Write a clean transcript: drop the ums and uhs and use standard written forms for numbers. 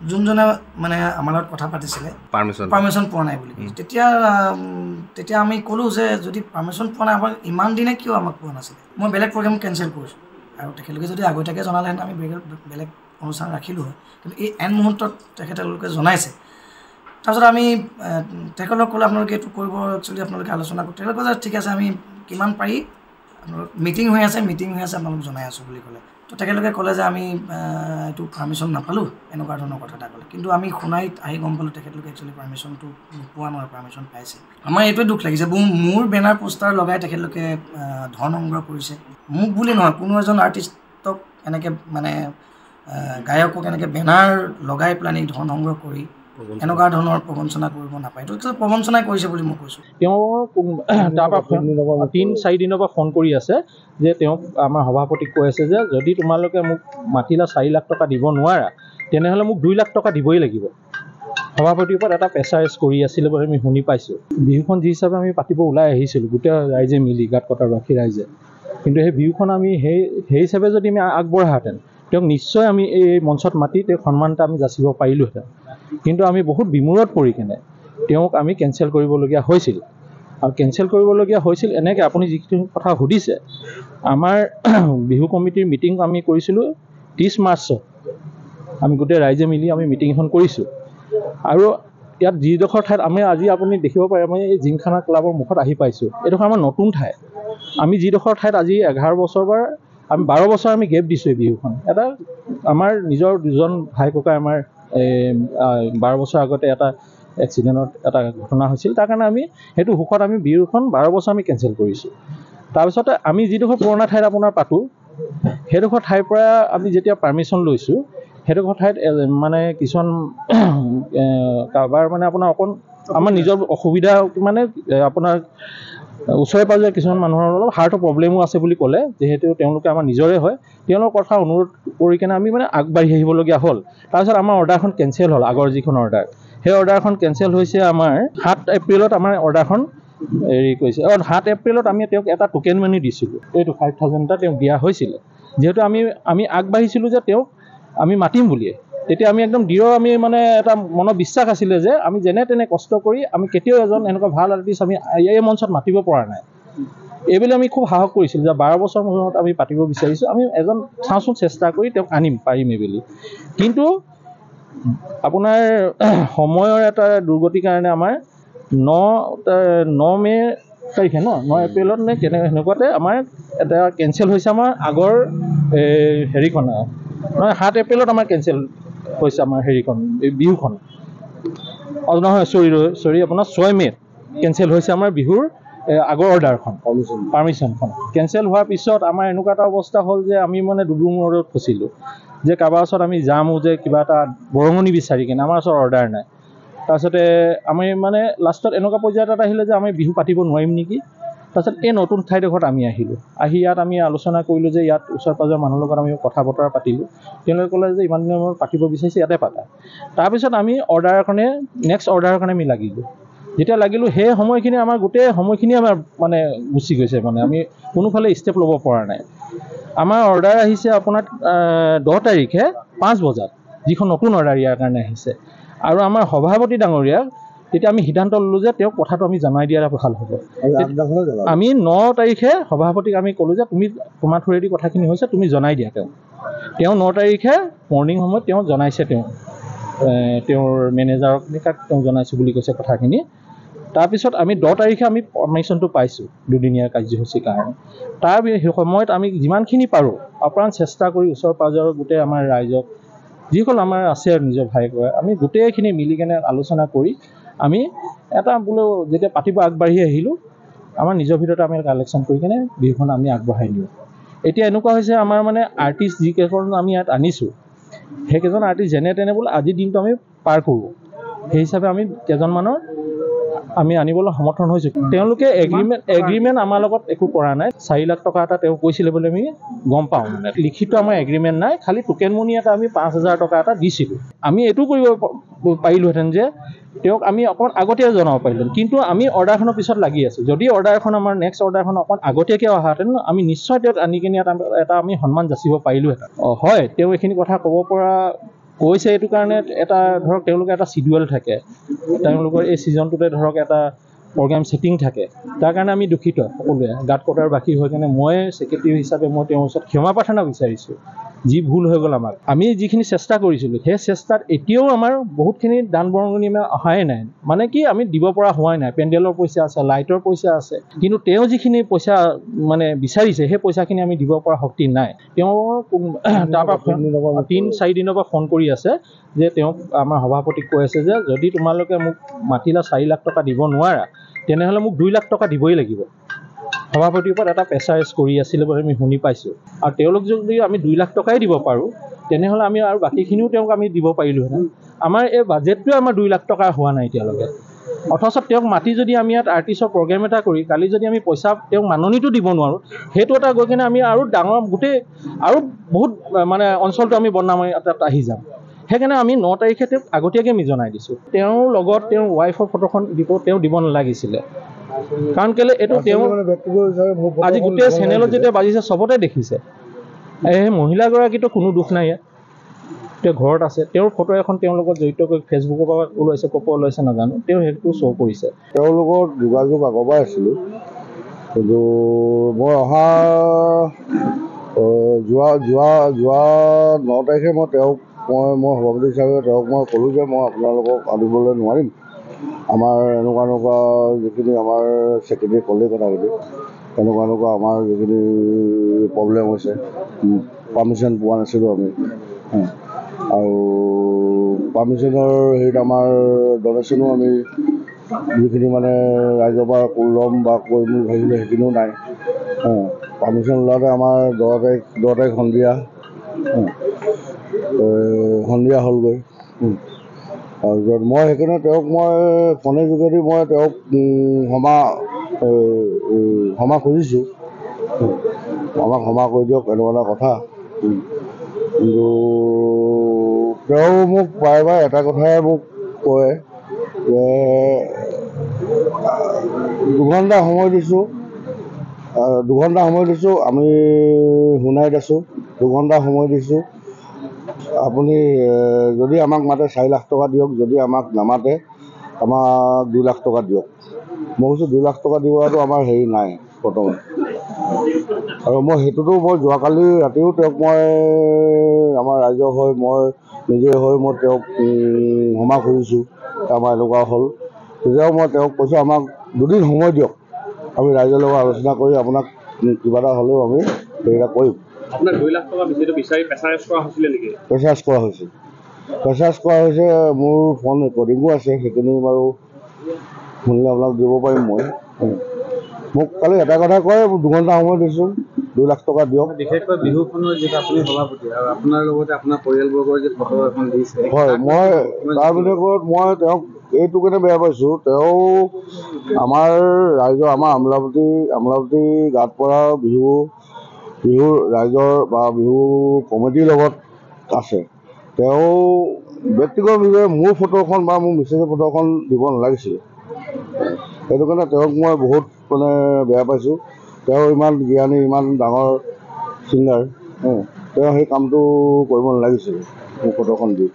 যোনজনে মানে আমাৰ লগত কথা পাতিছিলে পাৰ্মিশ্যন পোৱা নাই বুলি তেতিয়া আমি ক'লোঁ যে যদি পাৰ্মিশ্যন পোৱা নাই আমাক ইমান দিনে কিয় আমাক পোৱা নাছিলে মই বেলেগ প্ৰগ্ৰেম কেঞ্চেল কৰিছোঁ আৰু তেখেতলোকে যদি আগতীয়াকৈ জনালেহেঁতেন আমি বেলেগ অনুষ্ঠান ৰাখিলোঁ হয় কিন্তু এই এন মুহূৰ্তত তেখেতলোকে জনাইছে তাৰপিছত আমি তেখেতলোকক ক'লে আপোনালোকে এইটো কৰিব একচুৱেলি আপোনালোকে আলোচনা কৰোঁ তেখেতলোকে যে ঠিক আছে আমি কিমান পাৰি আপোনালোক মিটিং হৈ আছে আপোনালোক জনাই আছোঁ বুলি ক'লে তো তেখেতলোকে ক'লে যে আমি এইটো পাৰ্মিশ্যন নাপালোঁ এনেকুৱা ধৰণৰ কথা এটা ক'লে কিন্তু আমি শুনাইত আহি গম পালোঁ তেখেতলোকে একচুৱেলি পাৰ্মিশ্যনটো নোপোৱা নহয় পাৰ্মিশ্যন পাইছে আমাৰ এইটোৱে দুখ লাগিছে মোৰ বেনাৰ পোষ্টাৰ লগাই তেখেতলোকে ধন সংগ্ৰহ কৰিছে মোক বুলি নহয় কোনো এজন আৰ্টিষ্টক এনেকৈ মানে গায়কক এনেকৈ বেনাৰ লগাই পেলাই ধন সংগ্ৰহ কৰি এনেকুৱা ধৰণৰ প্ৰবঞ্চনা কৰিব নাপায় এইটো প্ৰবঞ্চনাই কৰিছে বুলি মই কৈছোঁ তেওঁ তাৰপৰা 3-4 দিনৰ পৰা ফোন কৰি আছে যে তেওঁক আমাৰ সভাপতিক কৈ আছে যে যদি তোমালোকে মোক মাতিলা 4 লাখ টকা দিব নোৱাৰা তেনেহ'লে মোক 2 লাখ টকা দিবই লাগিব সভাপতিৰ ওপৰত এটা প্ৰেছাৰাইজ কৰি আছিলে বুলি আমি শুনি পাইছোঁ বিহুখন যি হিচাপে আমি পাতিব ওলাই আহিছিলোঁ গোটেই ৰাইজে মিলি গাঁতকটাৰবাসী ৰাইজে কিন্তু সেই বিহুখন আমি সেই হিচাপে যদি আমি আগবঢ়াহেঁতেন তেওঁক নিশ্চয় আমি এই মঞ্চত মাতি তেওঁক সন্মান এটা আমি যাচিব পাৰিলোহেঁতেন কিন্তু আমি বহুত বিমূৰত পৰি কেনে তেওঁক আমি কেঞ্চেল কৰিবলগীয়া হৈছিল আৰু কেঞ্চেল কৰিবলগীয়া হৈছিল এনেকৈ আপুনি যিখিনি কথা সুধিছে আমাৰ বিহু কমিটিৰ মিটিং আমি কৰিছিলোঁ 30 মাৰ্চত আমি গোটেই ৰাইজে মিলি আমি মিটিং এখন কৰিছোঁ আৰু ইয়াত যিডোখৰ ঠাইত আমি আজি আপুনি দেখিব পাৰে আমি এই জিমখানা ক্লাবৰ মুখত আহি পাইছোঁ এইডোখৰ আমাৰ নতুন ঠাই আমি যিডোখৰ ঠাইত আজি 11 বছৰ বা আমি 12 বছৰ আমি গেপ দিছোঁ এই বিহুখন এটা আমাৰ নিজৰ দুজন ভাই ককাই আমাৰ 12 বছৰ আগতে এটা এক্সিডেণ্টত এটা ঘটনা হৈছিল তাৰ কাৰণে আমি সেইটো সুখত আমি বিহুখন 12 বছৰ আমি কেঞ্চেল কৰিছোঁ তাৰপিছতে আমি যিডোখৰ পুৰণা ঠাইত আপোনাৰ পাতোঁ সেইডোখৰ ঠাইৰ পৰা আমি যেতিয়া পাৰ্মিশ্যন লৈছোঁ সেইডোখৰ ঠাইত মানে কিছুমান কাৰোবাৰ মানে আপোনাৰ অকণ আমাৰ নিজৰ অসুবিধা মানে আপোনাৰ ওচৰে পাঁজৰে কিছুমান মানুহৰ অলপ হাৰ্টৰ প্ৰব্লেমো আছে বুলি ক'লে যিহেতু তেওঁলোকে আমাৰ নিজৰে হয় তেওঁলোকৰ কথা অনুৰোধ কৰি কিনে আমি মানে আগবাঢ়ি আহিবলগীয়া হ'ল তাৰপিছত আমাৰ অৰ্ডাৰখন কেঞ্চেল হ'ল আগৰ যিখন অৰ্ডাৰ সেই অৰ্ডাৰখন কেঞ্চেল হৈছে আমাৰ 7 এপ্ৰিলত আমাৰ অৰ্ডাৰখন হেৰি কৰিছে 7 এপ্ৰিলত আমি তেওঁক এটা টোকেন মানি দিছিলোঁ এইটো 5,000 এটা তেওঁক দিয়া হৈছিলে যিহেতু আমি আগবাঢ়িছিলোঁ যে তেওঁক আমি মাতিম বুলিয়ে তেতিয়া আমি একদম দৃঢ় আমি মানে এটা মনৰ বিশ্বাস আছিলে যে আমি যেনে তেনে কষ্ট কৰি আমি কেতিয়াও এজন এনেকুৱা ভাল আৰ্টিষ্ট আমি এই মঞ্চত মাতিব পৰা নাই এইবুলি আমি খুব সাহস কৰিছিলোঁ যে 12 বছৰ মূৰত আমি পাতিব বিচাৰিছোঁ আমি এজন চাওঁচোন চেষ্টা কৰি তেওঁক পাৰিম এইবুলি কিন্তু আপোনাৰ সময়ৰ এটা দুৰ্গতিৰ কাৰণে আমাৰ 9 মে তাৰিখে 9 এপ্ৰিলত নে সেনেকুৱাতে আমাৰ এটা কেঞ্চেল হৈছে আমাৰ আগৰ হেৰিখন নহয় 7 এপ্ৰিলত আমাৰ কেঞ্চেল হৈছে আমাৰ হেৰিখন বিহুখন নহয় চৰি আপোনাৰ 6 মে'ত কেঞ্চেল হৈছে আমাৰ বিহুৰ আগৰ অৰ্ডাৰখন পাৰ্মিশ্যনখন কেঞ্চেল হোৱাৰ পিছত আমাৰ এনেকুৱা এটা অৱস্থা হ'ল যে আমি মানে দুদুমূৰত ফচিলোঁ যে কাৰোবাৰ ওচৰত আমি যামো যে কিবা এটা বৰঙণি বিচাৰি কিনে আমাৰ ওচৰত অৰ্ডাৰ নাই তাৰপিছতে আমি মানে লাষ্টত এনেকুৱা পৰ্যায়ত এটা আহিলে যে আমি বিহু পাতিব নোৱাৰিম নেকি তাৰপিছত এই নতুন ঠাইডোখৰত আমি আহিলোঁ আহি ইয়াত আমি আলোচনা কৰিলোঁ যে ইয়াত ওচৰ পাজৰৰ মানুহৰ লগত আমি কথা বতৰা পাতিলোঁ তেওঁলোকে ক'লে যে ইমান দিনৰ মূৰত পাতিব বিচাৰিছে ইয়াতে পাতা তাৰপিছত আমি নেক্সট অৰ্ডাৰৰ কাৰণে আমি লাগিলোঁ যেতিয়া লাগিলোঁ সেই সময়খিনি আমাৰ গোটেই সময়খিনি আমাৰ মানে গুচি গৈছে মানে আমি কোনোফালে ষ্টেপ ল'ব পৰা নাই আমাৰ অৰ্ডাৰ আহিছে আপোনাৰ 10 তাৰিখে 5 বজাত যিখন নতুন অৰ্ডাৰ ইয়াৰ কাৰণে আহিছে আৰু আমাৰ সভাপতি ডাঙৰীয়াক তেতিয়া আমি সিদ্ধান্ত ল'লোঁ যে তেওঁক কথাটো আমি জনাই দিয়াৰ ভাল হ'ব আমি 9 তাৰিখে সভাপতিক আমি ক'লোঁ যে তোমাৰ থ্ৰুৱেদি কথাখিনি হৈছে তুমি জনাই দিয়া তেওঁ 9 তাৰিখে মৰ্ণিং সময়ত তেওঁ জনাইছে তেওঁৰ মেনেজাৰক তেওঁ জনাইছোঁ বুলি কৈছে কথাখিনি তাৰপিছত আমি 10 তাৰিখে আমি পাৰ্মিশ্যনটো পাইছোঁ দুদিনীয়া কাৰ্যসূচীৰ কাৰণে তাৰ সময়ত আমি যিমানখিনি পাৰোঁ আপ্ৰাণ চেষ্টা কৰি ওচৰ পাঁজৰৰ গোটেই আমাৰ ৰাইজক যিসকল আমাৰ আছে নিজৰ ভাই কয় আমি গোটেইখিনি মিলি কেনে আলোচনা কৰি আমি এটা বোলো যেতিয়া পাতিব আগবাঢ়ি আহিলোঁ আমাৰ নিজৰ ভিতৰতে আমি কালেকশ্যন কৰি কিনে বিহুখন আমি আগবঢ়াই নিওঁ এতিয়া এনেকুৱা হৈছে আমাৰ মানে আৰ্টিষ্ট যিকেইজন আমি ইয়াত আনিছোঁ সেইকেইজন আৰ্টিষ্ট যেনে তেনে বোলে আজিৰ দিনটো আমি পাৰ কৰোঁ সেই হিচাপে আমি কেইজনমানৰ আমি আনিবলৈ সমৰ্থন হৈছোঁ তেওঁলোকে এগ্ৰিমেণ্ট আমাৰ লগত একো কৰা নাই 4 লাখ টকা এটা তেওঁ কৈছিলে বুলি আমি গম পাওঁ মানে লিখিত আমাৰ এগ্ৰিমেণ্ট নাই খালি টোকেন মনি এটা আমি 5,000 টকা এটা দিছিলোঁ আমি এইটো কৰিব পাৰিলোহেঁতেন যে তেওঁক আমি অকণ আগতীয়াকৈ জনাব পাৰিলোঁ কিন্তু আমি অৰ্ডাৰখনৰ পিছত লাগি আছোঁ যদি অৰ্ডাৰখন আমাৰ নেক্সট অৰ্ডাৰখন অকণ আগতীয়াকৈ অহাহেঁতেন আমি নিশ্চয় তেওঁক আনি কিনে এটা আমি সন্মান যাচিব পাৰিলোহেঁতেন হয় তেওঁ এইখিনি কথা ক'ব পৰা কৈছে এইটো কাৰণে এটা ধৰক তেওঁলোকে এটা চিডিউল থাকে, তেওঁলোকৰ এই ছিজনটোতে ধৰক এটা প্ৰগ্ৰাম ছেটিং থাকে, তাৰ কাৰণে আমি দুখিত সকলোৱে গাত কটাৰ বাকী হৈ কেনে মই ছেক্ৰেটেৰী হিচাপে মই তেওঁৰ ওচৰত ক্ষমা প্ৰাৰ্থনা বিচাৰিছোঁ। যি ভুল হৈ গ'ল আমাক, আমি যিখিনি চেষ্টা কৰিছিলোঁ সেই চেষ্টাত এতিয়াও আমাৰ বহুতখিনি দান বৰঙণি আমাৰ অহাই নাই, মানে কি আমি দিব পৰা হোৱাই নাই। পেণ্ডেলৰ পইচা আছে, লাইটৰ পইচা আছে, কিন্তু তেওঁ যিখিনি পইচা মানে বিচাৰিছে সেই পইচাখিনি আমি দিব পৰা শক্তি নাই। তেওঁ তাৰপৰা 3-4 দিনৰ পৰা ফোন কৰি আছে যে তেওঁক আমাৰ সভাপতিক কৈ আছে যে যদি তোমালোকে মোক মাতিলা 4 লাখ টকা দিব নোৱাৰা তেনেহ'লে মোক 2 লাখ টকা দিবই লাগিব। সভাপতিৰ ওপৰত এটা প্ৰেছাৰাইজ কৰি আছিলে বুলি আমি শুনি পাইছোঁ। আৰু তেওঁলোক যদি আমি 2 লাখ টকাই দিব পাৰোঁ তেনেহ'লে আমি আৰু বাকীখিনিও তেওঁক আমি দিব পাৰিলোহেঁতেন। আমাৰ এই বাজেটটোৱে আমাৰ 2 লাখ টকা হোৱা নাই এতিয়ালৈকে। অথচ তেওঁক মাতি যদি আমি ইয়াত আৰ্টিষ্টৰ প্ৰগ্ৰেম এটা কৰি কালি যদি আমি পইচা তেওঁক মাননিটো দিব নোৱাৰোঁ, সেইটো এটা গৈ কিনে আমি আৰু ডাঙৰ গোটেই আৰু বহুত মানে অঞ্চলটো আমি বদনামে তাত আহি যাম। সেইকাৰণে আমি 9 তাৰিখে তেওঁক আগতীয়াকৈ আমি জনাই দিছোঁ। তেওঁৰ লগত তেওঁৰ ৱাইফৰ ফটোখন তেওঁ দিব নালাগিছিলে, কাৰণ কেলৈ এইটো তেওঁ আজি গোটেই চেনেলত যেতিয়া বাজিছে চবতে দেখিছে। এই মহিলাগৰাকীতো কোনো দুখ নাই ইয়াত, তেওঁ ঘৰত আছে, তেওঁৰ ফটো এখন তেওঁৰ লগত জড়িত কৰি ফেচবুকৰ পৰা ওলাইছে, ক'ৰ পৰা ওলাইছে নাজানো, তেওঁ সেইটো শ্ব' কৰিছে। তেওঁৰ লগত যোগাযোগ আগৰ পৰাই আছিলোঁ, কিন্তু মই অহা যোৱা 9 তাৰিখে মই তেওঁক মই সভাপতি হিচাপে তেওঁক মই ক'লোঁ যে মই আপোনালোকক আনিবলৈ নোৱাৰিম, আমাৰ এনেকুৱা যিখিনি আমাৰ ছেক্ৰেটেৰী ক'লে কথাখিনি এনেকুৱা আমাৰ যিখিনি প্ৰব্লেম হৈছে, পাৰ্মিশ্যন পোৱা নাছিলোঁ আমি, আৰু পাৰ্মিশ্যনৰ হেৰিত আমাৰ ডনেশ্যনো আমি যিখিনি মানে ৰাইজৰ পৰা ল'ম বা কৰিম বুলি ভাবিলে সেইখিনিও নাই। পাৰ্মিশ্যন ওলাওঁতে আমাৰ 10 তাৰিখ সন্ধিয়া হ'লগৈ। তাৰপিছত মই সেইকাৰণে তেওঁক মই ফোনৰ যোগেদি মই তেওঁক ক্ষমা খুজিছোঁ, আমাক ক্ষমা কৰি দিয়ক এনেকুৱা কথা। কিন্তু তেওঁ মোক প্ৰায়বাৰ এটা কথাই মোক কয় যে 2 ঘণ্টা সময় দিছোঁ, 2 ঘণ্টা সময় দিছোঁ, আমি শুনাইত আছোঁ, 2 ঘণ্টা সময় দিছোঁ, আপুনি যদি আমাক মাতে 4 লাখ টকা দিয়ক, যদি আমাক নামাতে আমাক 2 লাখ টকা দিয়ক। মই কৈছোঁ 2 লাখ টকা দিবতো আমাৰ হেৰি নাই বৰ্তমান। আৰু মই সেইটোতো মই যোৱাকালি ৰাতিও তেওঁক মই আমাৰ ৰাইজৰ হৈ মই নিজে হৈ মই তেওঁক ক্ষমা খুজিছোঁ, আমাৰ এনেকুৱা হ'ল। তেতিয়াও মই তেওঁক কৈছোঁ আমাক 2 দিন সময় দিয়ক, আমি ৰাইজৰ লগত আলোচনা কৰি আপোনাক কিবা এটা হ'লেও আমি হেৰি কৰিম। আপোনাক 2 লাখ টকা বিচাৰি প্ৰেছাৰাইজ কৰা হৈছিলে নেকি? প্ৰেছাৰাইজ কৰা হৈছে, মোৰ ফোন ৰেকৰ্ডিঙো আছে, সেইখিনি বাৰু শুনিলে আপোনাক দিব পাৰিম মই। মোক কালি এটা কথা কয় 2 ঘণ্টা সময় দিছোঁ, 2 লাখ টকা দিয়ক। বিশেষকৈ বিহুখনৰ যিটো আপুনি সভাপতি আৰু আপোনাৰ লগতে আপোনাৰ পৰিয়ালবৰ্গৰ যে ফটো এখন দিছে, হয়, মই তাৰ বিশেষত মই তেওঁক এইটো কাৰণে বেয়া পাইছোঁ, তেওঁ আমাৰ ৰাইজৰ আমাৰ আমোলাপট্টি গাত পৰা বিহুৰ ৰাইজৰ বা বিহু কমিটিৰ লগত আছে। তেওঁ ব্যক্তিগতভাৱে মোৰ ফটোখন বা মোৰ মিছেছৰ ফটোখন দিব নালাগিছিলে, সেইটো কাৰণে তেওঁক মই বহুত মানে বেয়া পাইছোঁ। তেওঁ ইমান জ্ঞানী, ইমান ডাঙৰ ছিংগাৰ, তেওঁ সেই কামটো কৰিব নালাগিছিলে মোৰ ফটোখন দি।